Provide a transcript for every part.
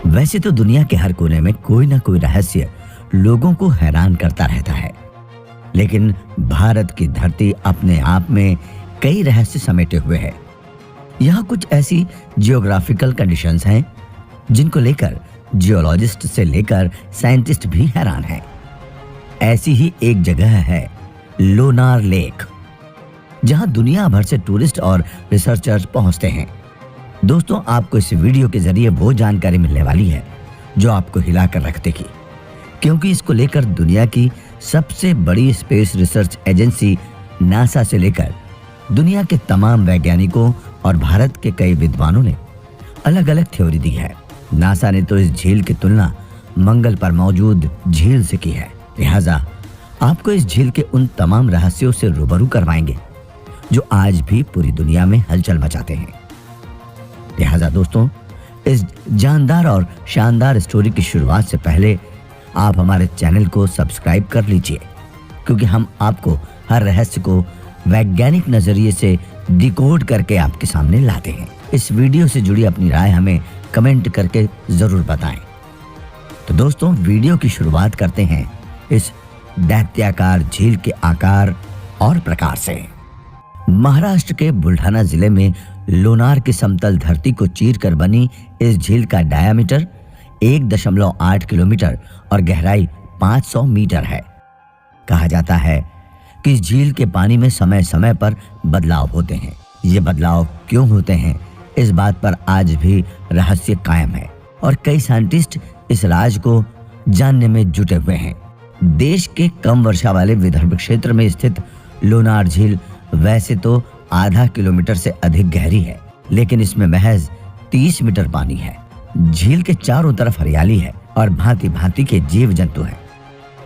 वैसे तो दुनिया के हर कोने में कोई ना कोई रहस्य लोगों को हैरान करता रहता है, लेकिन भारत की धरती अपने आप में कई रहस्य समेटे हुए है। यहाँ कुछ ऐसी जियोग्राफिकल कंडीशंस हैं जिनको लेकर जियोलॉजिस्ट से लेकर साइंटिस्ट भी हैरान हैं। ऐसी ही एक जगह है लोनार लेक, जहां दुनिया भर से टूरिस्ट और रिसर्चर्स पहुंचते हैं। दोस्तों, आपको इस वीडियो के जरिए वो जानकारी मिलने वाली है जो आपको हिलाकर रख देगी, क्योंकि इसको लेकर दुनिया की सबसे बड़ी स्पेस रिसर्च एजेंसी नासा से लेकर दुनिया के तमाम वैज्ञानिकों और भारत के कई विद्वानों ने अलग अलग थ्योरी दी है। नासा ने तो इस झील की तुलना मंगल पर मौजूद झील से की है, लिहाजा आपको इस झील के उन तमाम रहस्यों से रूबरू करवाएंगे जो आज भी पूरी दुनिया में हलचल मचाते हैं। लिहाजा दोस्तों, इस जानदार और शानदार स्टोरी की शुरुआत से पहले आप हमारे चैनल को सब्सक्राइब कर लीजिए, क्योंकि हम आपको हर रहस्य को वैज्ञानिक नजरिए से डिकोड करके आपके सामने लाते हैं। इस वीडियो से जुड़ी अपनी राय हमें कमेंट करके जरूर बताएं। तो दोस्तों, वीडियो की शुरुआत करते हैं इस दैत्याकार झील के आकार और प्रकार से। महाराष्ट्र के बुल्ढाना जिले में लोनार की समतल धरती को चीरकर बनी इस झील का डायामीटर 1.8 किलोमीटर और गहराई 500 मीटर है। कहा जाता है कि इस झील के पानी में समय समय पर बदलाव होते हैं। ये बदलाव क्यों होते हैं, इस बात पर आज भी रहस्य कायम है और कई साइंटिस्ट इस राज को जानने में जुटे हुए हैं। देश के कम वर्षा वाले विदर्भ क्षेत्र में स्थित लोनार झील वैसे तो आधा किलोमीटर से अधिक गहरी है, लेकिन इसमें महज 30 मीटर पानी है। झील के चारों तरफ हरियाली है और भांति भांति के जीव जंतु हैं।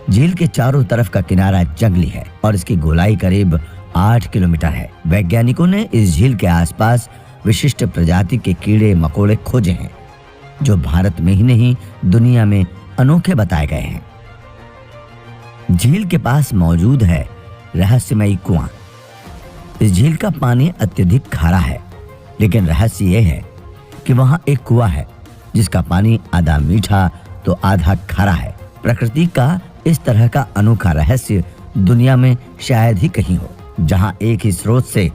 झील के चारों तरफ का किनारा जंगली है और इसकी गोलाई करीब 8 किलोमीटर है। वैज्ञानिकों ने इस झील के आसपास विशिष्ट प्रजाति के कीड़े मकोड़े खोजे हैं, जो भारत में ही नहीं दुनिया में अनोखे बताए गए हैं। झील के पास मौजूद है रहस्यमयी कुआं। इस झील का पानी अत्यधिक खारा है, लेकिन रहस्य यह है कि वहां एक कुआं है जिसका पानी आधा मीठा तो आधा खारा है। प्रकृति का इस तरह का अनोखा रहस्य दुनिया में शायद ही कहीं हो, जहां एक ही स्रोत से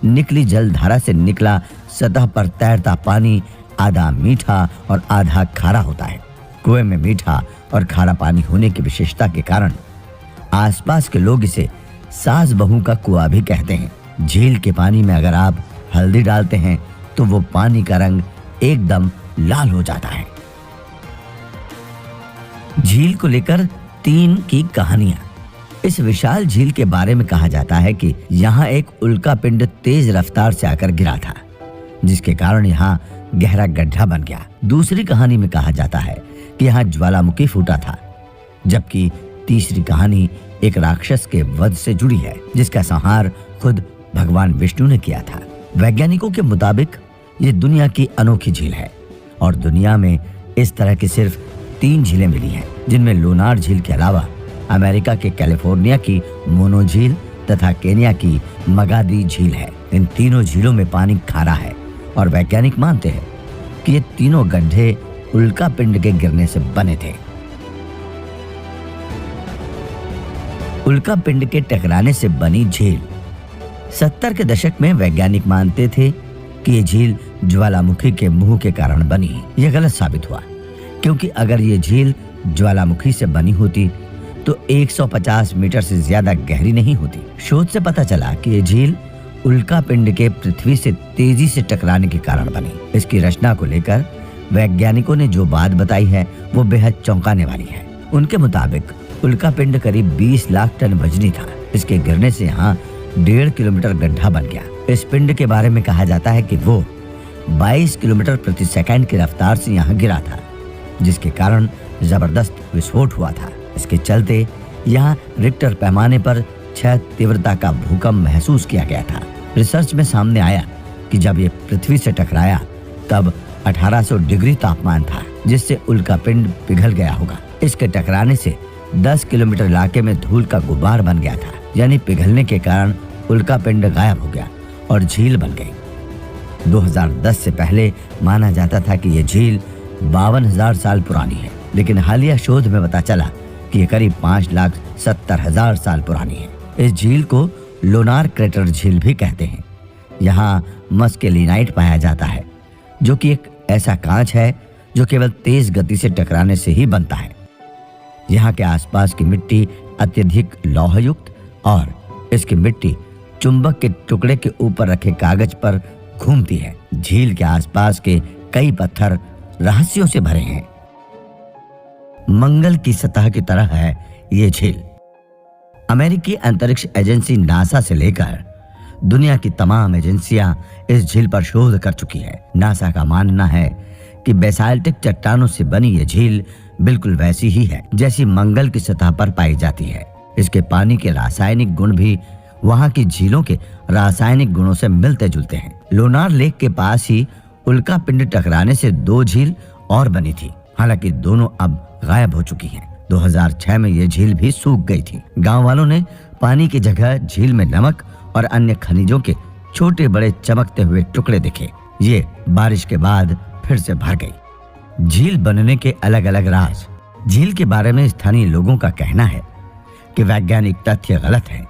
निकली जलधारा से निकला सतह पर तैरता पानी आधा मीठा और आधा खारा होता है। कुएं में मीठा और खारा पानी होने की विशेषता के कारण आसपास के लोग इसे सास बहू का कुआं भी कहते हैं। झील के पानी में अगर आप हल्दी डालते हैं तो वो पानी का रंग एकदम लाल हो जाता है। झील को लेकर 3 की कहानियां। इस विशाल झील के बारे में कहा जाता है कि यहाँ एक उल्का पिंड तेज रफ्तार से आकर गिरा था, जिसके कारण यहाँ गहरा गड्ढा बन गया। दूसरी कहानी में कहा जाता है कि यहाँ ज्वालामुखी फूटा था, जबकि तीसरी कहानी एक राक्षस के वध से जुड़ी है, जिसका संहार खुद भगवान विष्णु ने किया था। वैज्ञानिकों के मुताबिक ये दुनिया की अनोखी झील है और दुनिया में इस तरह की सिर्फ 3 झीलें मिली हैं, जिनमें लोनार झील के अलावा अमेरिका के कैलिफोर्निया की मोनो झील तथा केन्या की मगादी झील है। इन तीनों झीलों में पानी खारा है और वैज्ञानिक मानते हैं कि ये तीनों गड्ढे उल्का पिंड के गिरने से बने थे। उल्का पिंड के टकराने से बनी झील। 70 के दशक में वैज्ञानिक मानते थे कि ये झील ज्वालामुखी के मुंह के कारण बनी। यह गलत साबित हुआ, क्योंकि अगर ये झील ज्वालामुखी से बनी होती तो 150 मीटर से ज्यादा गहरी नहीं होती। शोध से पता चला कि ये झील उल्का पिंड के पृथ्वी से तेजी से टकराने के कारण बनी। इसकी रचना को लेकर वैज्ञानिकों ने जो बात बताई है वो बेहद चौंकाने वाली है। उनके मुताबिक उल्का पिंड करीब 20 लाख टन वजनी था। इसके गिरने से यहाँ 1.5 किलोमीटर गड्ढा बन गया। इस पिंड के बारे में कहा जाता है कि वो 22 किलोमीटर प्रति सेकंड की रफ्तार से यहाँ गिरा था, जिसके कारण जबरदस्त विस्फोट हुआ था। इसके चलते यहाँ रिक्टर पैमाने पर 6 तीव्रता का भूकंप महसूस किया गया था। रिसर्च में सामने आया कि जब ये पृथ्वी से टकराया तब 1800 डिग्री तापमान था, जिससे उल्का पिंड पिघल गया होगा। इसके टकराने से 10 किलोमीटर इलाके में धूल का गुबार बन गया था, यानी पिघलने के कारण उल्का पिंड गायब हो गया और झील बन गई। 2010 से पहले माना जाता था कि यह झील 52,000 साल पुरानी है, लेकिन हालिया शोध में पता चला कि ये करीब 5,70,000 साल पुरानी है। इस झील को लोनार क्रेटर झील भी कहते हैं। यहाँ मस्केलिनाइट पाया जाता है, जो कि एक ऐसा कांच है जो केवल तेज गति से टकराने से ही बनता है। यहाँ के आसपास की मिट्टी अत्यधिक लौहयुक्त और इसकी मिट्टी चुंबक के टुकड़े के ऊपर रखे कागज पर घूमती है। झील के आसपास के कई पत्थर रहस्यों से भरे हैं। मंगल की सतह की तरह है ये झील। अमेरिकी अंतरिक्ष एजेंसी नासा से लेकर दुनिया की तमाम एजेंसियां इस झील पर शोध कर चुकी है। नासा का मानना है कि बेसाल्टिक चट्टानों से बनी ये झील बिल्कुल वैसी ही है जैसी मंगल की सतह पर पाई जाती है। इसके पानी के रासायनिक गुण भी वहां की झीलों के रासायनिक गुणों से मिलते जुलते हैं। लोनार लेक के पास ही उल्का पिंड टकराने से 2 झील और बनी थी, हालांकि दोनों अब गायब हो चुकी हैं। 2006 में ये झील भी सूख गई थी। गांव वालों ने पानी की जगह झील में नमक और अन्य खनिजों के छोटे बड़े चमकते हुए टुकड़े दिखे। ये बारिश के बाद फिर से भर गई। झील बनने के अलग अलग राज। झील के बारे में स्थानीय लोगों का कहना है कि वैज्ञानिक तथ्य गलत हैं।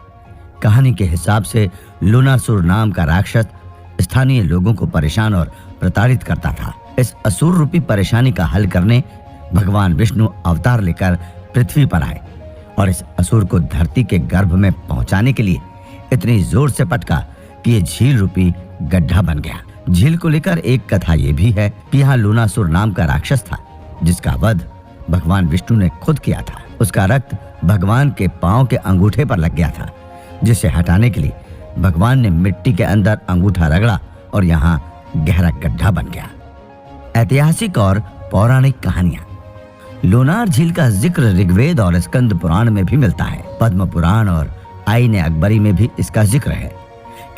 कहानी के हिसाब से लूनासुर नाम का राक्षस स्थानीय लोगों को परेशान और प्रताड़ित करता था। इस असुर रूपी परेशानी का हल करने भगवान विष्णु अवतार लेकर पृथ्वी पर आए और इस असुर को धरती के गर्भ में पहुंचाने के लिए इतनी जोर से पटका कि ये झील रूपी गड्ढा बन गया। झील को लेकर एक कथा ये भी है कि यहाँ लूनासुर नाम का राक्षस था, जिसका वध भगवान विष्णु ने खुद किया था। उसका रक्त भगवान के पांव के अंगूठे पर लग गया था, जिसे हटाने के लिए भगवान ने मिट्टी के अंदर अंगूठा रगड़ा और यहाँ गहरा गड्ढा बन गया। ऐतिहासिक और पौराणिक कहानियां। लोनार झील का जिक्र ऋग्वेद और स्कंद पुराण में भी मिलता है। पद्म पुराण और आईन अकबरी में भी इसका जिक्र है।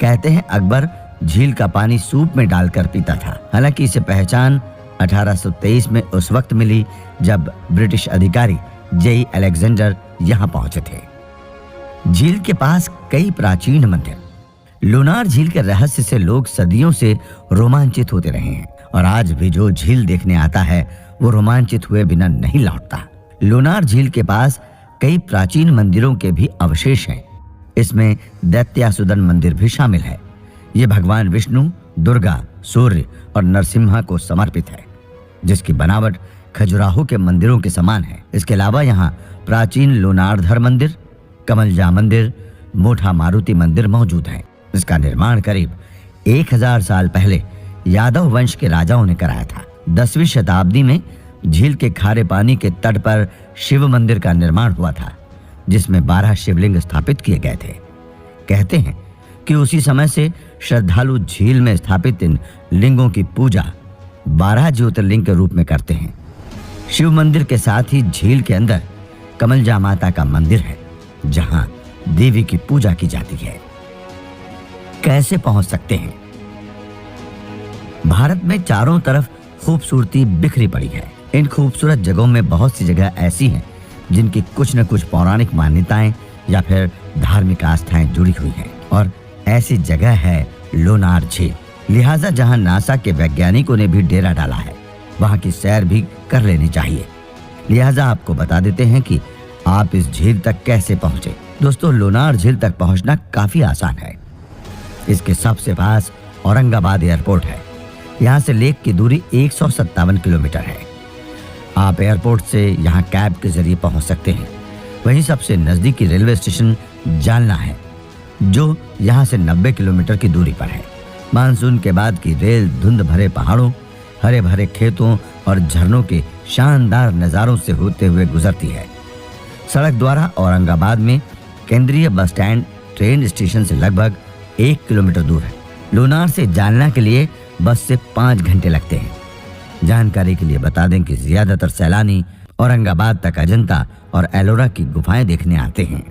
कहते हैं अकबर झील का पानी सूप में डालकर पीता था। हालांकि इसे पहचान 1823 में उस वक्त मिली जब ब्रिटिश अधिकारी जे अलेक्जेंडर यहाँ पहुंचे थे। झील के पास कई प्राचीन मंदिर। लोनार झील के रहस्य से लोग सदियों से रोमांचित होते रहे हैं और आज भी जो झील देखने आता है वो रोमांचित हुए बिना नहीं लौटता। लोनार झील के पास कई प्राचीन मंदिरों के भी अवशेष हैं। इसमें दैत्यासुदन मंदिर भी शामिल है। ये भगवान विष्णु, दुर्गा, सूर्य और नरसिम्हा को समर्पित है, जिसकी बनावट खजुराहो के मंदिरों के समान है। इसके अलावा यहाँ प्राचीन लोनारधर मंदिर, कमलजा मंदिर, मोठा मारुति मंदिर मौजूद है। इसका निर्माण करीब 1000 साल पहले यादव वंश के राजाओं ने कराया था। 10वीं शताब्दी में झील के खारे पानी के तट पर शिव मंदिर का निर्माण हुआ था, जिसमें 12 शिवलिंग स्थापित किए गए थे। कहते हैं कि उसी समय से श्रद्धालु झील में स्थापित इन लिंगों की पूजा 12 ज्योतिर्लिंग के रूप में करते हैं। शिव मंदिर के साथ ही झील के अंदर कमलजा माता का मंदिर है, जहां देवी की पूजा की जाती है। कैसे पहुंच सकते हैं? भारत में चारों तरफ खूबसूरती बिखरी पड़ी है। इन खूबसूरत जगहों में बहुत सी जगह ऐसी हैं जिनकी कुछ न कुछ पौराणिक मान्यताएं या फिर धार्मिक आस्थाएं जुड़ी हुई हैं, और ऐसी जगह है लोनार झील। लिहाजा जहां नासा के वैज्ञानिकों ने भी डेरा डाला है, वहां की सैर भी कर लेनी चाहिए। लिहाजा आपको बता देते हैं कि आप इस झील तक कैसे पहुंचे। दोस्तों, लोनार झील तक पहुंचना काफी आसान है। इसके सबसे पास औरंगाबाद एयरपोर्ट है। यहाँ से लेक की दूरी 157 किलोमीटर है। आप एयरपोर्ट से यहाँ कैब के जरिए पहुँच सकते हैं। वहीं सबसे नजदीकी रेलवे स्टेशन जालना है, जो यहाँ से 90 किलोमीटर की दूरी पर है। मानसून के बाद की रेल धुंध भरे पहाड़ों, हरे भरे खेतों और झरनों के शानदार नज़ारों से होते हुए गुजरती है। सड़क द्वारा औरंगाबाद में केंद्रीय बस स्टैंड ट्रेन स्टेशन से लगभग 1 किलोमीटर दूर है। लोनार से जालना के लिए बस से 5 घंटे लगते हैं। जानकारी के लिए बता दें कि ज्यादातर सैलानी औरंगाबाद तक अजंता और एलोरा की गुफाएं देखने आते हैं।